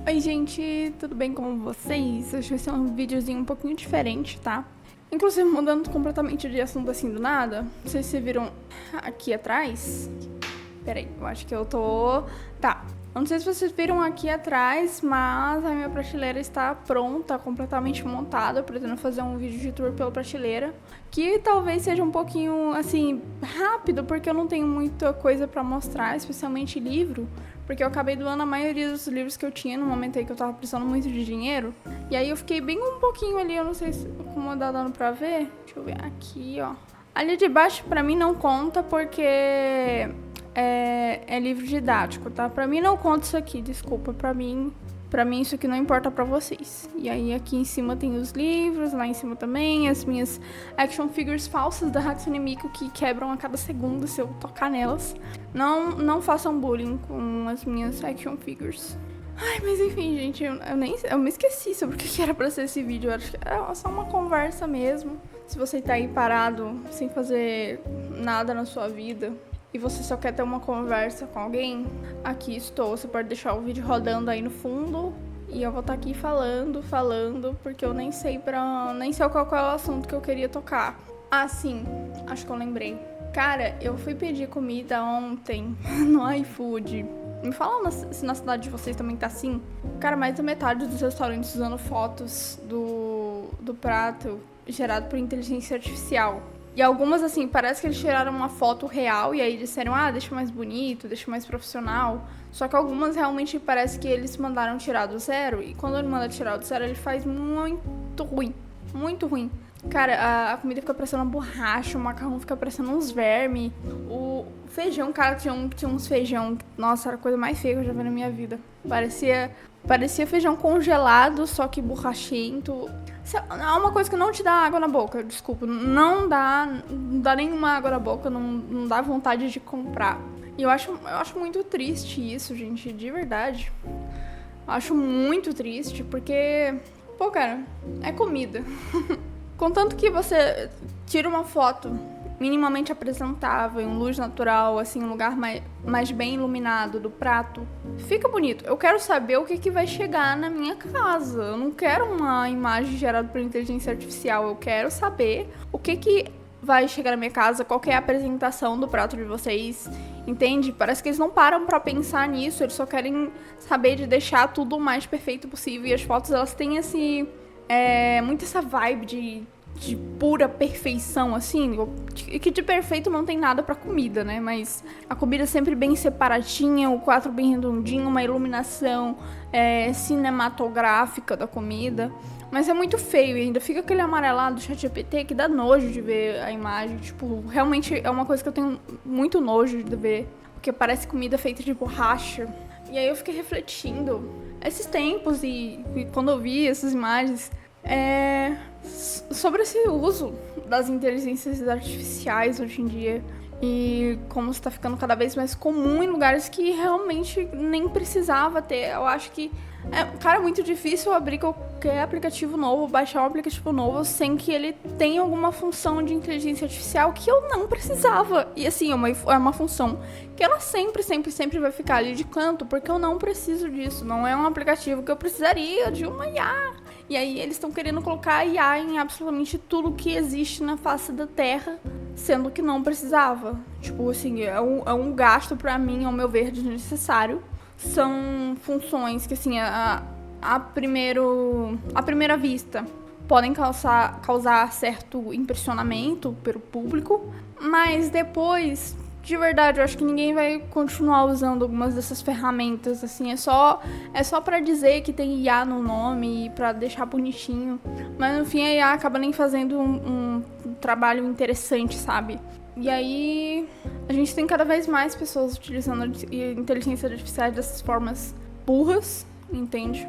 Oi gente, tudo bem com vocês? Hoje vai ser um videozinho um pouquinho diferente, tá? Inclusive mudando completamente de assunto assim do nada. Não sei se vocês viram aqui atrás. Peraí, eu acho que eu tô... Tá, não sei se vocês viram aqui atrás, mas a minha prateleira está pronta, completamente montada. Eu pretendo fazer um vídeo de tour pela prateleira, que talvez seja um pouquinho, assim, rápido, porque eu não tenho muita coisa pra mostrar, especialmente livro. Porque eu acabei doando a maioria dos livros que eu tinha no momento aí que eu tava precisando muito de dinheiro. E aí eu fiquei bem um pouquinho ali, eu não sei como dá dando pra ver. Deixa eu ver aqui, ó. Ali de baixo pra mim não conta porque é livro didático, tá? Pra mim não conta isso aqui, desculpa. Pra mim isso aqui não importa pra vocês. E aí aqui em cima tem os livros, lá em cima também, as minhas action figures falsas da Hatsune Miku que quebram a cada segundo se eu tocar nelas. Não façam bullying com as minhas action figures. Ai, mas enfim, gente, eu me esqueci sobre o que era pra ser esse vídeo. Eu acho que é só uma conversa mesmo. Se você tá aí parado, sem fazer nada na sua vida, e você só quer ter uma conversa com alguém, aqui estou. Você pode deixar o vídeo rodando aí no fundo e eu vou estar aqui falando, porque eu nem sei qual é o assunto que eu queria tocar. Ah, sim, acho que eu lembrei. Cara, eu fui pedir comida ontem no iFood. Me fala se na cidade de vocês também tá assim. Cara, mais da metade dos restaurantes usando fotos do prato gerado por inteligência artificial. E algumas, assim, parece que eles tiraram uma foto real e aí disseram, deixa mais bonito, deixa mais profissional. Só que algumas realmente parece que eles mandaram tirar do zero. E quando ele manda tirar do zero, ele faz muito ruim. Muito ruim. Cara, a comida fica parecendo uma borracha, o macarrão fica parecendo uns vermes. O feijão, cara, tinha uns feijão. Nossa, era a coisa mais feia que eu já vi na minha vida. Parecia feijão congelado, só que borrachento. É uma coisa que não te dá água na boca, desculpa. Não dá nenhuma água na boca, não dá vontade de comprar. E eu acho muito triste isso, gente, de verdade. Eu acho muito triste, porque, pô, cara, é comida. Contanto que você tira uma foto minimamente apresentável, em luz natural, assim, um lugar mais bem iluminado do prato, fica bonito. Eu quero saber o que vai chegar na minha casa. Eu não quero uma imagem gerada por inteligência artificial. Eu quero saber o que vai chegar na minha casa, qual que é a apresentação do prato de vocês, entende? Parece que eles não param pra pensar nisso, eles só querem saber de deixar tudo o mais perfeito possível. E as fotos, elas têm muito essa vibe de pura perfeição, assim, que de perfeito não tem nada pra comida, né, mas a comida é sempre bem separadinha, o quadro bem redondinho, uma iluminação cinematográfica da comida, mas é muito feio e ainda fica aquele amarelado do ChatGPT que dá nojo de ver a imagem, tipo, realmente é uma coisa que eu tenho muito nojo de ver, porque parece comida feita de borracha. E aí eu fiquei refletindo esses tempos e quando eu vi essas imagens sobre esse uso das inteligências artificiais hoje em dia e como está ficando cada vez mais comum em lugares que realmente nem precisava ter. Eu acho que é muito difícil abrir qualquer aplicativo novo, baixar um aplicativo novo sem que ele tenha alguma função de inteligência artificial que eu não precisava. E assim, é uma função que ela sempre vai ficar ali de canto, porque eu não preciso disso. Não é um aplicativo que eu precisaria de uma IA. E aí eles estão querendo colocar a IA em absolutamente tudo que existe na face da Terra, sendo que não precisava. Tipo assim, é um gasto pra mim, ao meu ver, desnecessário. São funções que, assim, à primeira vista podem causar certo impressionamento pelo público, mas depois, de verdade, eu acho que ninguém vai continuar usando algumas dessas ferramentas, assim, é só pra dizer que tem IA no nome e pra deixar bonitinho, mas no fim a IA acaba nem fazendo um trabalho interessante, sabe? E aí a gente tem cada vez mais pessoas utilizando inteligência artificial dessas formas burras, entende?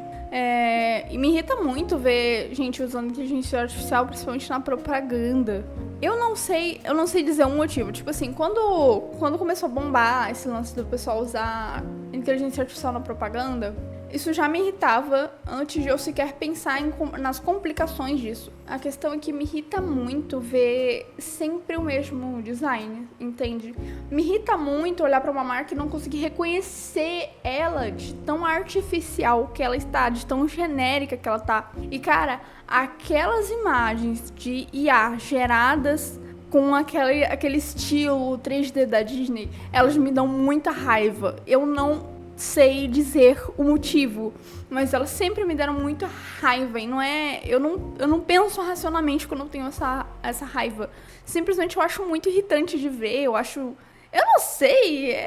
E me irrita muito ver gente usando inteligência artificial, principalmente na propaganda. Eu não sei dizer um motivo. Tipo assim, quando começou a bombar esse lance do pessoal usar inteligência artificial na propaganda, Isso já me irritava antes de eu sequer pensar nas complicações disso. A questão é que me irrita muito ver sempre o mesmo design, entende? Me irrita muito olhar para uma marca e não conseguir reconhecer ela de tão artificial que ela está, de tão genérica que ela tá. E, cara, aquelas imagens de IA geradas com aquele estilo 3D da Disney, elas me dão muita raiva. Eu não sei dizer o motivo, mas elas sempre me deram muita raiva. E não é... Eu não penso racionalmente quando eu tenho essa raiva. Simplesmente eu acho muito irritante de ver. Eu não sei.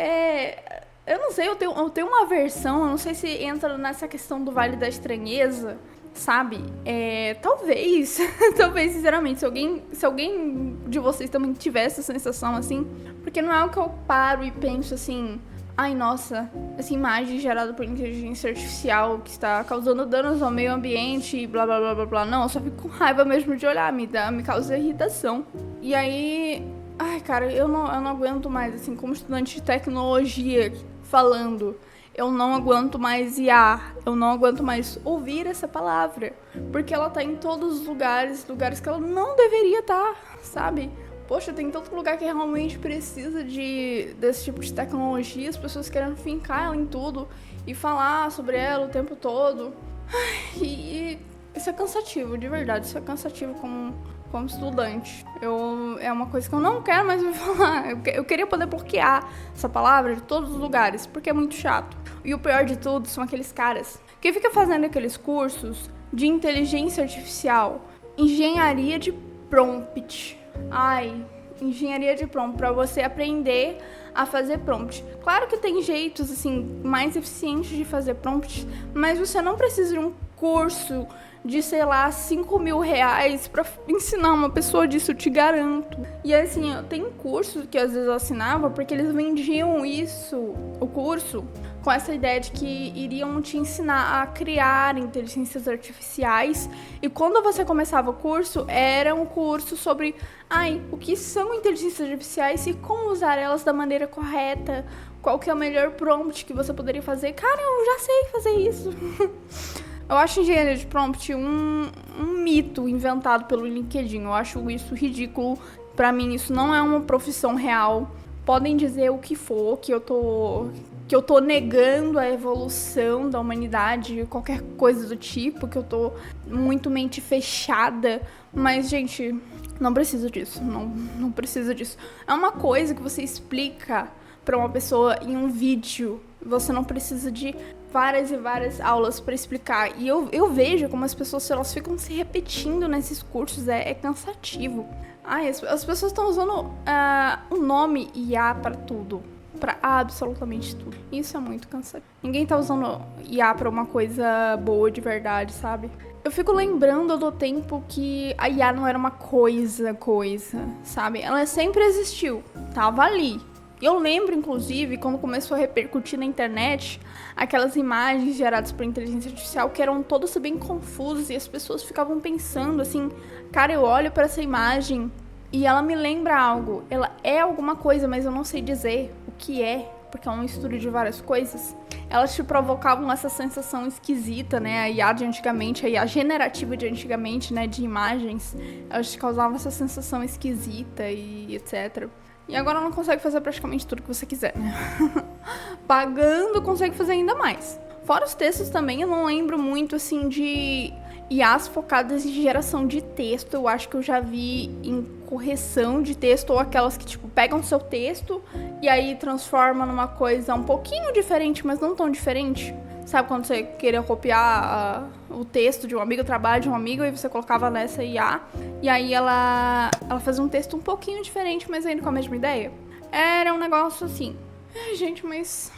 Eu tenho uma aversão. Eu não sei se entra nessa questão do Vale da Estranheza, sabe? Talvez, sinceramente, se alguém de vocês também tiver essa sensação assim, porque não é o que eu paro e penso assim, ai, nossa, essa imagem gerada por inteligência artificial que está causando danos ao meio ambiente e blá, blá, blá, blá, blá. Não, eu só fico com raiva mesmo de olhar, me causa irritação. E aí, ai, cara, eu não aguento mais, assim, como estudante de tecnologia falando, eu não aguento mais IA, eu não aguento mais ouvir essa palavra, porque ela tá em todos os lugares que ela não deveria estar, sabe? Poxa, tem tanto lugar que realmente precisa desse tipo de tecnologia, as pessoas querendo fincar ela em tudo e falar sobre ela o tempo todo. E isso é cansativo, de verdade, isso é cansativo como estudante. É uma coisa que eu não quero mais me falar. Eu queria poder bloquear essa palavra de todos os lugares, porque é muito chato. E o pior de tudo são aqueles caras que ficam fazendo aqueles cursos de inteligência artificial, engenharia de prompt. Ai, engenharia de prompt, pra você aprender a fazer prompt. Claro que tem jeitos, assim, mais eficientes de fazer prompt, mas você não precisa de um curso de, sei lá, R$5.000 pra ensinar uma pessoa disso, eu te garanto. E assim, tem cursos que às vezes eu assinava porque eles vendiam o curso, com essa ideia de que iriam te ensinar a criar inteligências artificiais. E quando você começava o curso, era um curso sobre o que são inteligências artificiais e como usar elas da maneira correta, qual que é o melhor prompt que você poderia fazer. Cara, eu já sei fazer isso. Eu acho engenharia de prompt um mito inventado pelo LinkedIn. Eu acho isso ridículo. Pra mim, isso não é uma profissão real. Podem dizer o que for, que eu tô negando a evolução da humanidade, qualquer coisa do tipo, que eu tô muito mente fechada. Mas, gente, não precisa disso. Não precisa disso. É uma coisa que você explica pra uma pessoa em um vídeo. Você não precisa de várias e várias aulas para explicar. E eu vejo como as pessoas, elas ficam se repetindo nesses cursos. É cansativo. As pessoas estão usando o nome IA para tudo. Para absolutamente tudo. Isso é muito cansativo. Ninguém tá usando IA pra uma coisa boa de verdade, sabe? Eu fico lembrando do tempo que a IA não era uma coisa, sabe? Ela sempre existiu. Tava ali. Eu lembro, inclusive, quando começou a repercutir na internet, aquelas imagens geradas por inteligência artificial que eram todas bem confusas e as pessoas ficavam pensando assim, cara, eu olho para essa imagem e ela me lembra algo. Ela é alguma coisa, mas eu não sei dizer o que é, porque é um mistura de várias coisas. Elas te provocavam essa sensação esquisita, né? A IA de antigamente, a IA generativa de antigamente, né? De imagens, elas te causavam essa sensação esquisita e etc. E agora ela consegue fazer praticamente tudo que você quiser, né? Pagando, consegue fazer ainda mais. Fora os textos também, eu não lembro muito, assim, de IAs focadas em geração de texto. Eu acho que eu já vi em correção de texto, ou aquelas que, tipo, pegam seu texto e aí transformam numa coisa um pouquinho diferente, mas não tão diferente. Sabe quando você queria copiar o texto de um amigo, o trabalho de um amigo, e você colocava nessa IA, e aí ela fazia um texto um pouquinho diferente, mas ainda com a mesma ideia? Era um negócio assim. Ai, gente, mas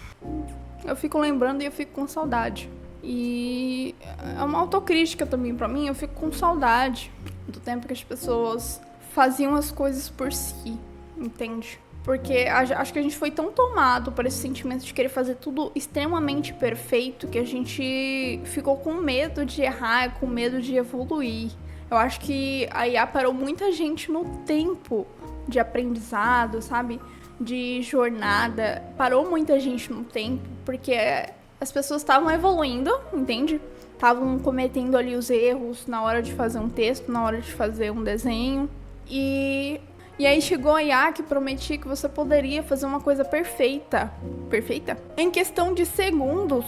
eu fico lembrando e eu fico com saudade. E é uma autocrítica também pra mim, eu fico com saudade do tempo que as pessoas faziam as coisas por si, entende? Porque acho que a gente foi tão tomado por esse sentimento de querer fazer tudo extremamente perfeito que a gente ficou com medo de errar, com medo de evoluir. Eu acho que a IA parou muita gente no tempo de aprendizado, sabe? De jornada. Parou muita gente no tempo, porque as pessoas estavam evoluindo, entende? Estavam cometendo ali os erros na hora de fazer um texto, na hora de fazer um desenho. E aí chegou a IA que prometia que você poderia fazer uma coisa perfeita. Perfeita? Em questão de segundos,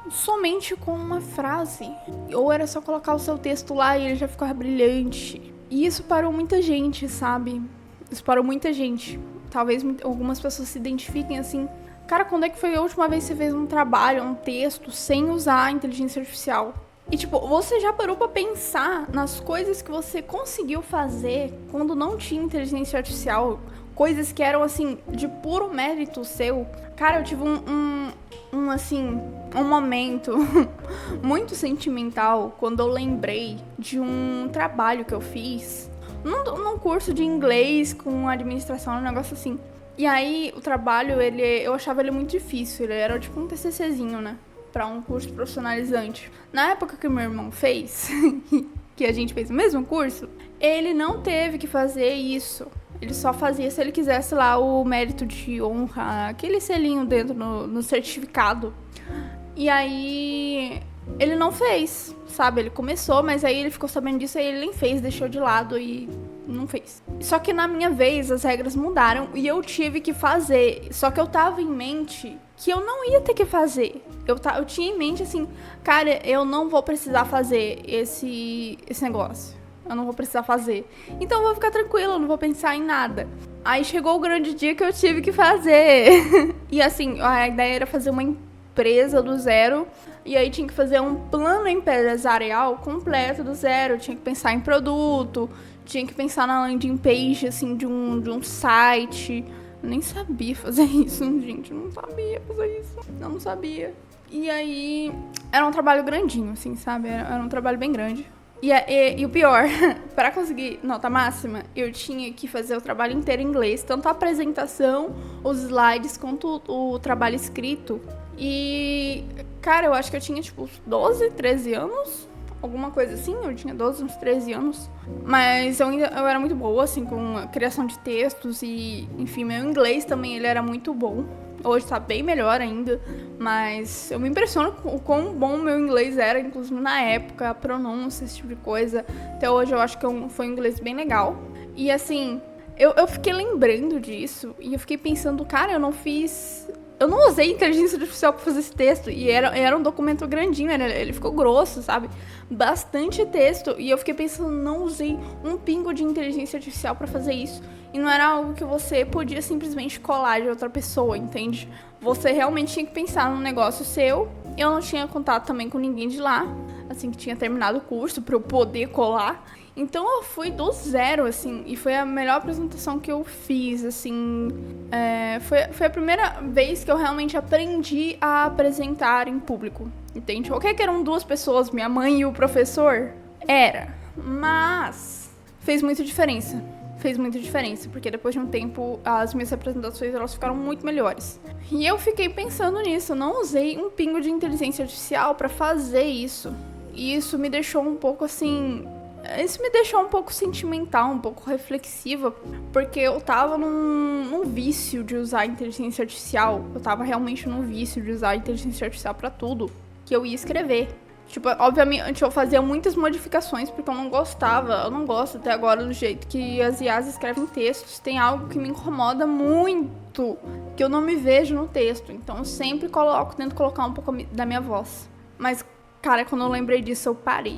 somente com uma frase. Ou era só colocar o seu texto lá e ele já ficava brilhante. E isso parou muita gente, sabe? Isso parou muita gente. Talvez algumas pessoas se identifiquem assim. Cara, quando é que foi a última vez que você fez um trabalho, um texto, sem usar a inteligência artificial? E, tipo, você já parou pra pensar nas coisas que você conseguiu fazer quando não tinha inteligência artificial? Coisas que eram, assim, de puro mérito seu? Cara, eu tive um momento muito sentimental quando eu lembrei de um trabalho que eu fiz num curso de inglês com administração, um negócio assim. E aí, o trabalho, eu achava ele muito difícil. Ele era tipo um TCCzinho, né? Pra um curso profissionalizante. Na época que meu irmão fez, que a gente fez o mesmo curso, ele não teve que fazer isso. Ele só fazia se ele quisesse lá o mérito de honra, aquele selinho dentro no certificado. E aí, ele não fez, sabe? Ele começou, mas aí ele ficou sabendo disso, aí ele nem fez, deixou de lado e não fez. Só que na minha vez, as regras mudaram e eu tive que fazer. Só que eu tava em mente que eu não ia ter que fazer. Eu tinha em mente assim, cara, eu não vou precisar fazer esse negócio. Eu não vou precisar fazer. Então eu vou ficar tranquila, eu não vou pensar em nada. Aí chegou o grande dia que eu tive que fazer. E assim, a ideia era fazer uma empresa do zero. E aí tinha que fazer um plano empresarial completo do zero. Tinha que pensar em produto, tinha que pensar na landing page, assim, de um site. Eu nem sabia fazer isso, gente. Eu não sabia fazer isso. Eu não sabia. E aí, era um trabalho grandinho, assim, sabe? Era um trabalho bem grande. E o pior, para conseguir nota máxima, eu tinha que fazer o trabalho inteiro em inglês. Tanto a apresentação, os slides, quanto o trabalho escrito. E, cara, eu acho que eu tinha, tipo, 12, 13 anos. Alguma coisa assim, eu tinha 12, uns 13 anos. Mas eu era muito boa, assim, com a criação de textos e, enfim, meu inglês também, ele era muito bom. Hoje tá bem melhor ainda, mas eu me impressiono com o quão bom meu inglês era, inclusive na época, a pronúncia, esse tipo de coisa. Até hoje eu acho que foi um inglês bem legal. E assim, eu fiquei lembrando disso e eu fiquei pensando, cara, eu não usei inteligência artificial pra fazer esse texto. E era um documento grandinho, ele ficou grosso, sabe? Bastante texto. E eu fiquei pensando, não usei um pingo de inteligência artificial pra fazer isso. E não era algo que você podia simplesmente colar de outra pessoa, entende? Você realmente tinha que pensar num negócio seu. Eu não tinha contato também com ninguém de lá, assim, que tinha terminado o curso pra eu poder colar. Então eu fui do zero, assim, e foi a melhor apresentação que eu fiz, assim. Foi a primeira vez que eu realmente aprendi a apresentar em público, entende? Ok que eram duas pessoas, minha mãe e o professor, mas fez muita diferença. Fez muita diferença, porque depois de um tempo as minhas apresentações elas ficaram muito melhores. E eu fiquei pensando nisso, eu não usei um pingo de inteligência artificial pra fazer isso. E isso me deixou um pouco assim... Isso me deixou um pouco sentimental, um pouco reflexiva, porque eu tava num vício de usar a inteligência artificial. Eu tava realmente num vício de usar a inteligência artificial pra tudo que eu ia escrever. Tipo, obviamente eu fazia muitas modificações porque eu não gosto até agora do jeito que as IAs escrevem textos. Tem algo que me incomoda muito, que eu não me vejo no texto. Então eu sempre tento colocar um pouco da minha voz. Mas, cara, quando eu lembrei disso, eu parei.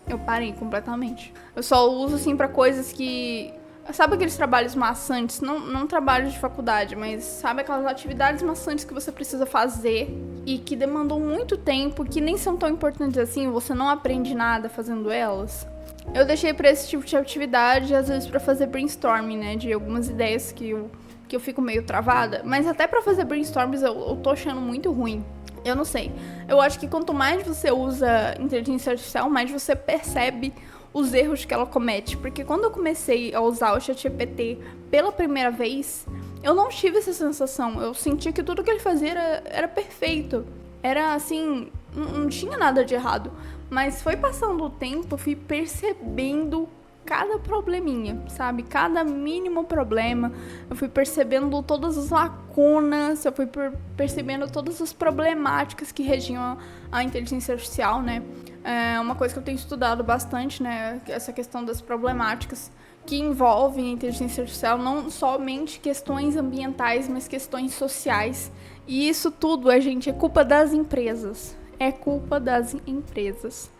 Eu parei completamente. Eu só uso, assim, pra coisas que... Sabe aqueles trabalhos maçantes? Não trabalhos de faculdade, mas sabe aquelas atividades maçantes que você precisa fazer e que demandam muito tempo, que nem são tão importantes assim, você não aprende nada fazendo elas? Eu deixei pra esse tipo de atividade, às vezes pra fazer brainstorming, né, de algumas ideias que eu fico meio travada, mas até pra fazer brainstorms eu tô achando muito ruim. Eu não sei. Eu acho que quanto mais você usa inteligência artificial, mais você percebe os erros que ela comete. Porque quando eu comecei a usar o ChatGPT pela primeira vez, eu não tive essa sensação. Eu sentia que tudo que ele fazia era perfeito. Era assim, não tinha nada de errado. Mas foi passando o tempo, eu fui percebendo cada probleminha, sabe? Cada mínimo problema. Eu fui percebendo todas as lacunas, eu fui percebendo todas as problemáticas que regiam a inteligência artificial, né? É uma coisa que eu tenho estudado bastante, né? Essa questão das problemáticas que envolvem a inteligência artificial, não somente questões ambientais, mas questões sociais. E isso tudo, gente, é culpa das empresas. É culpa das empresas.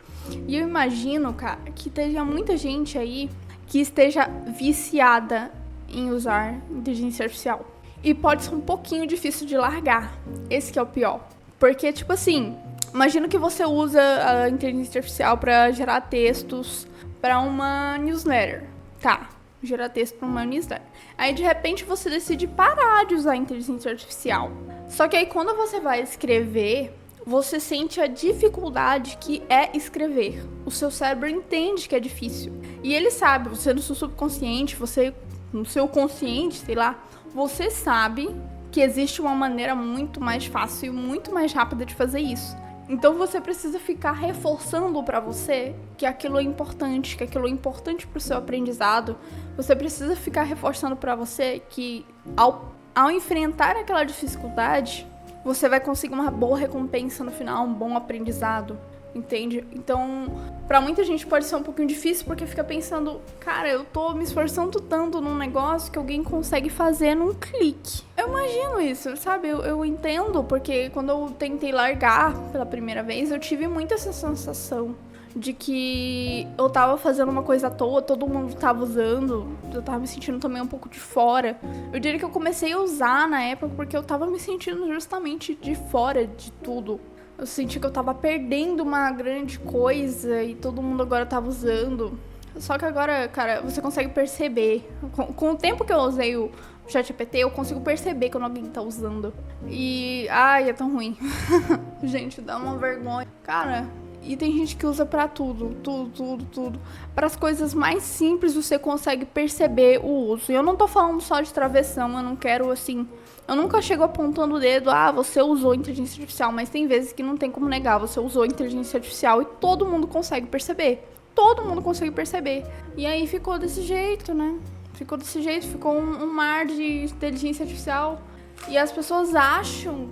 E eu imagino, cara, que tenha muita gente aí que esteja viciada em usar inteligência artificial. E pode ser um pouquinho difícil de largar. Esse que é o pior. Porque, tipo assim, imagina que você usa a inteligência artificial para gerar textos para uma newsletter. Tá, gerar texto para uma newsletter. Aí, de repente, você decide parar de usar a inteligência artificial. Só que aí, quando você vai escrever, você sente a dificuldade que é escrever. O seu cérebro entende que é difícil. E ele sabe, você no seu subconsciente, você no seu consciente, sei lá, você sabe que existe uma maneira muito mais fácil e muito mais rápida de fazer isso. Então você precisa ficar reforçando para você que aquilo é importante, que aquilo é importante para o seu aprendizado. Você precisa ficar reforçando para você que ao enfrentar aquela dificuldade, você vai conseguir uma boa recompensa no final, um bom aprendizado, entende? Então, pra muita gente pode ser um pouquinho difícil, porque fica pensando, cara, eu tô me esforçando tanto num negócio que alguém consegue fazer num clique. Eu imagino isso, sabe? Eu entendo, porque quando eu tentei largar pela primeira vez, eu tive muito essa sensação de que eu tava fazendo uma coisa à toa, todo mundo tava usando, eu tava me sentindo também um pouco de fora. Eu diria que eu comecei a usar na época porque eu tava me sentindo justamente de fora de tudo. Eu senti que eu tava perdendo uma grande coisa e todo mundo agora tava usando. Só que agora, cara, você consegue perceber. Com o tempo que eu usei o ChatGPT, eu consigo perceber quando alguém tá usando. E, ai, é tão ruim. Gente, dá uma vergonha. Cara... E tem gente que usa pra tudo. Para as coisas mais simples você consegue perceber o uso. E eu não tô falando só de travessão, eu não quero assim... Eu nunca chego apontando o dedo, você usou inteligência artificial, mas tem vezes que não tem como negar, você usou inteligência artificial e todo mundo consegue perceber. Todo mundo consegue perceber. E aí ficou desse jeito, né? Ficou um mar de inteligência artificial. E as pessoas acham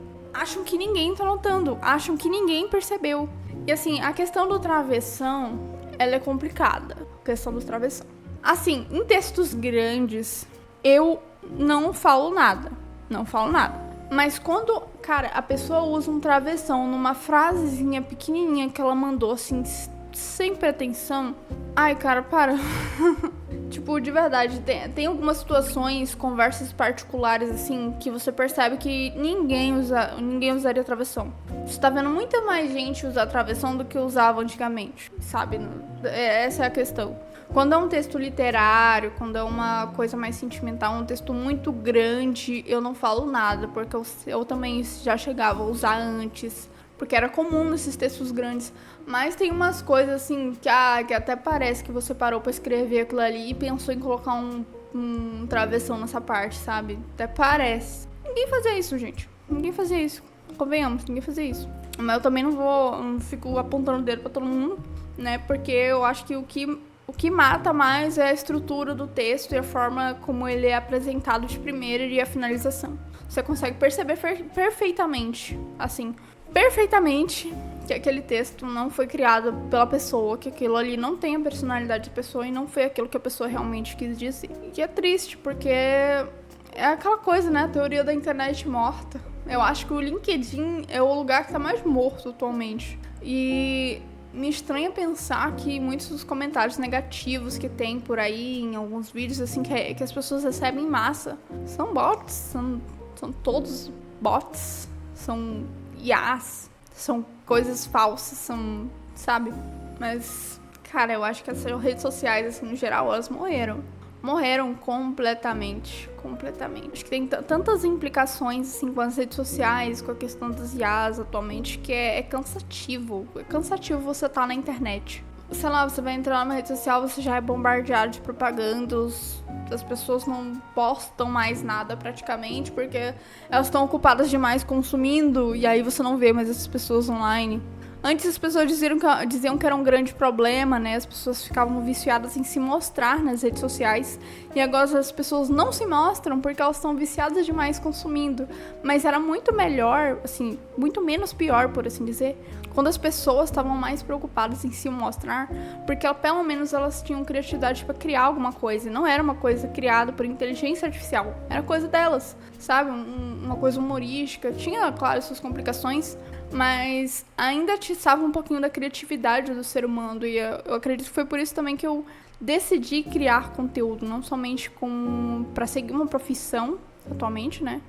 que ninguém tá notando, acham que ninguém percebeu. E assim, a questão do travessão, ela é complicada. A questão do travessão. Assim, em textos grandes, eu não falo nada. Não falo nada. Mas quando, cara, a pessoa usa um travessão numa frasezinha pequenininha que ela mandou, assim, sem pretensão... Ai, cara, para. Tipo, de verdade, tem algumas situações, conversas particulares, assim, que você percebe que ninguém usaria travessão. Você tá vendo muita mais gente usar travessão do que usava antigamente, sabe? Essa é a questão. Quando é um texto literário, quando é uma coisa mais sentimental, um texto muito grande, eu não falo nada, porque eu também já chegava a usar antes, porque era comum nesses textos grandes. Mas tem umas coisas assim que até parece que você parou pra escrever aquilo ali e pensou em colocar um travessão nessa parte, sabe? Até parece. Ninguém fazia isso, gente. Ninguém fazia isso. Convenhamos, ninguém fazia isso. Mas eu também não fico apontando o dedo pra todo mundo, né? Porque eu acho que o que mata mais é a estrutura do texto e a forma como ele é apresentado de primeira e a finalização. Você consegue perceber perfeitamente, assim, que aquele texto não foi criado pela pessoa, que aquilo ali não tem a personalidade da pessoa e não foi aquilo que a pessoa realmente quis dizer. E que é triste, porque é aquela coisa, né? A teoria da internet morta. Eu acho que o LinkedIn é o lugar que tá mais morto atualmente. E me estranha pensar que muitos dos comentários negativos que tem por aí em alguns vídeos, assim, que as pessoas recebem em massa, são bots, são todos bots, são IAs, são coisas falsas, são, sabe? Mas, cara, eu acho que essas redes sociais, assim, no geral, elas morreram completamente. Acho que tem tantas implicações, assim, com as redes sociais, com a questão das IAs atualmente, que é cansativo. É cansativo você estar na internet. Sei lá, você vai entrar numa rede social, você já é bombardeado de propagandas, as pessoas não postam mais nada praticamente, porque elas estão ocupadas demais consumindo, e aí você não vê mais essas pessoas online. Antes as pessoas diziam que era um grande problema, né? As pessoas ficavam viciadas em se mostrar nas redes sociais. E agora as pessoas não se mostram porque elas estão viciadas demais consumindo. Mas era muito melhor, assim, muito menos pior, por assim dizer, quando as pessoas estavam mais preocupadas em se mostrar, porque pelo menos elas tinham criatividade para criar alguma coisa. Não era uma coisa criada por inteligência artificial. Era coisa delas, sabe? Uma coisa humorística. Tinha, claro, suas complicações, mas ainda atiçava um pouquinho da criatividade do ser humano, e eu acredito que foi por isso também que eu decidi criar conteúdo, não somente para seguir uma profissão, atualmente, né,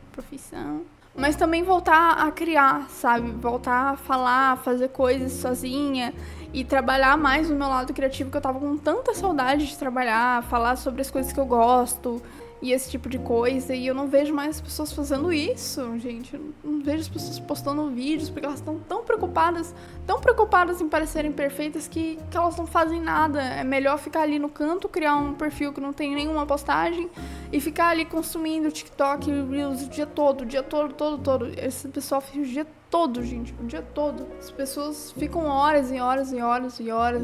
mas também voltar a criar, sabe, voltar a falar, fazer coisas sozinha e trabalhar mais no meu lado criativo, que eu tava com tanta saudade de trabalhar, falar sobre as coisas que eu gosto e esse tipo de coisa, e eu não vejo mais as pessoas fazendo isso, gente. Eu não vejo as pessoas postando vídeos, porque elas estão tão preocupadas em parecerem perfeitas que elas não fazem nada. É melhor ficar ali no canto, criar um perfil que não tem nenhuma postagem e ficar ali consumindo TikTok e Reels o dia todo. Esse pessoal fica o dia todo, gente, o dia todo. As pessoas ficam horas e horas e horas e horas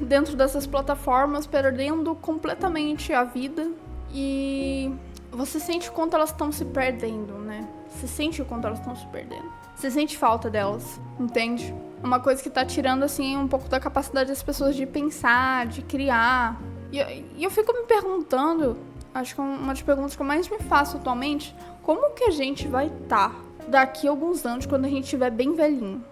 dentro dessas plataformas, perdendo completamente a vida. E você sente o quanto elas estão se perdendo, né? Você sente o quanto elas estão se perdendo. Você sente falta delas, entende? É uma coisa que tá tirando, assim, um pouco da capacidade das pessoas de pensar, de criar. E eu fico me perguntando, acho que uma das perguntas que eu mais me faço atualmente, como que a gente vai estar daqui a alguns anos, quando a gente estiver bem velhinho?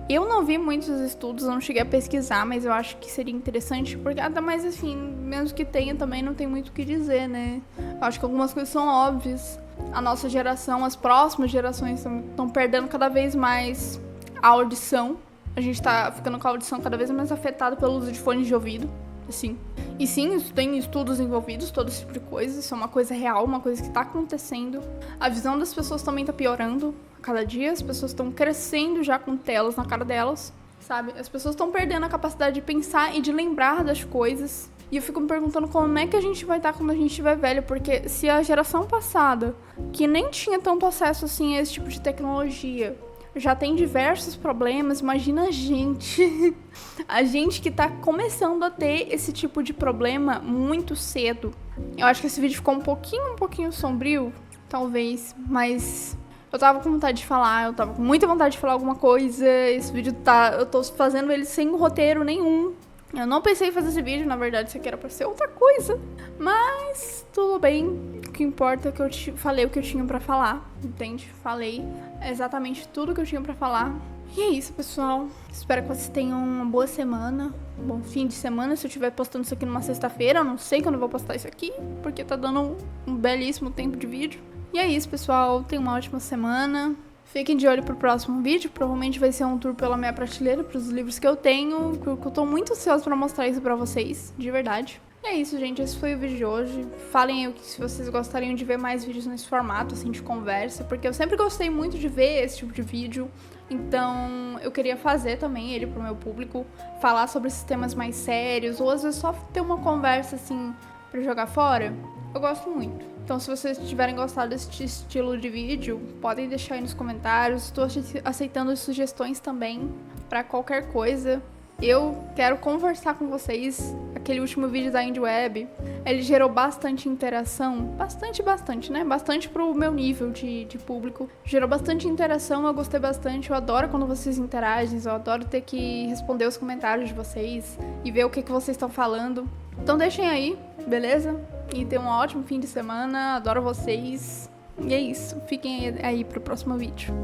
Eu não vi muitos estudos, não cheguei a pesquisar, mas eu acho que seria interessante, porque até mais assim, mesmo que tenha também, não tem muito o que dizer, né? Eu acho que algumas coisas são óbvias. A nossa geração, as próximas gerações estão perdendo cada vez mais a audição. A gente tá ficando com a audição cada vez mais afetada pelo uso de fones de ouvido, assim. E sim, isso tem estudos envolvidos, todo esse tipo de coisa. Isso é uma coisa real, uma coisa que tá acontecendo. A visão das pessoas também tá piorando a cada dia. As pessoas estão crescendo já com telas na cara delas, sabe? As pessoas estão perdendo a capacidade de pensar e de lembrar das coisas. E eu fico me perguntando como é que a gente vai estar quando a gente estiver velho, porque se a geração passada, que nem tinha tanto acesso assim a esse tipo de tecnologia, já tem diversos problemas, imagina a gente. A gente que tá começando a ter esse tipo de problema muito cedo. Eu acho que esse vídeo ficou um pouquinho sombrio, talvez, mas eu tava com vontade de falar, eu tava com muita vontade de falar alguma coisa. Esse vídeo eu tô fazendo ele sem roteiro nenhum. Eu não pensei em fazer esse vídeo, na verdade isso aqui era pra ser outra coisa. Mas tudo bem, o que importa é que eu falei o que eu tinha pra falar, entende? Falei exatamente tudo que eu tinha pra falar. E é isso, pessoal. Espero que vocês tenham uma boa semana, um bom fim de semana. Se eu estiver postando isso aqui numa sexta-feira, eu não sei quando eu vou postar isso aqui, porque tá dando um belíssimo tempo de vídeo. E é isso, pessoal. Tenham uma ótima semana. Fiquem de olho pro próximo vídeo, provavelmente vai ser um tour pela minha prateleira, pros livros que eu tenho, porque eu tô muito ansiosa pra mostrar isso pra vocês, de verdade. E é isso, gente, esse foi o vídeo de hoje. Falem aí se vocês gostariam de ver mais vídeos nesse formato, assim, de conversa, porque eu sempre gostei muito de ver esse tipo de vídeo, então eu queria fazer também ele pro meu público, falar sobre esses temas mais sérios, ou às vezes só ter uma conversa, assim, pra jogar fora. Eu gosto muito. Então, se vocês tiverem gostado desse estilo de vídeo, podem deixar aí nos comentários. Estou aceitando sugestões também para qualquer coisa. Eu quero conversar com vocês. Aquele último vídeo da Indie Web, ele gerou bastante interação. Bastante, né? Bastante pro meu nível de público. Gerou bastante interação, eu gostei bastante. Eu adoro quando vocês interagem. Eu adoro ter que responder os comentários de vocês e ver o que vocês estão falando. Então deixem aí, beleza? E tenham um ótimo fim de semana. Adoro vocês. E é isso. Fiquem aí pro próximo vídeo.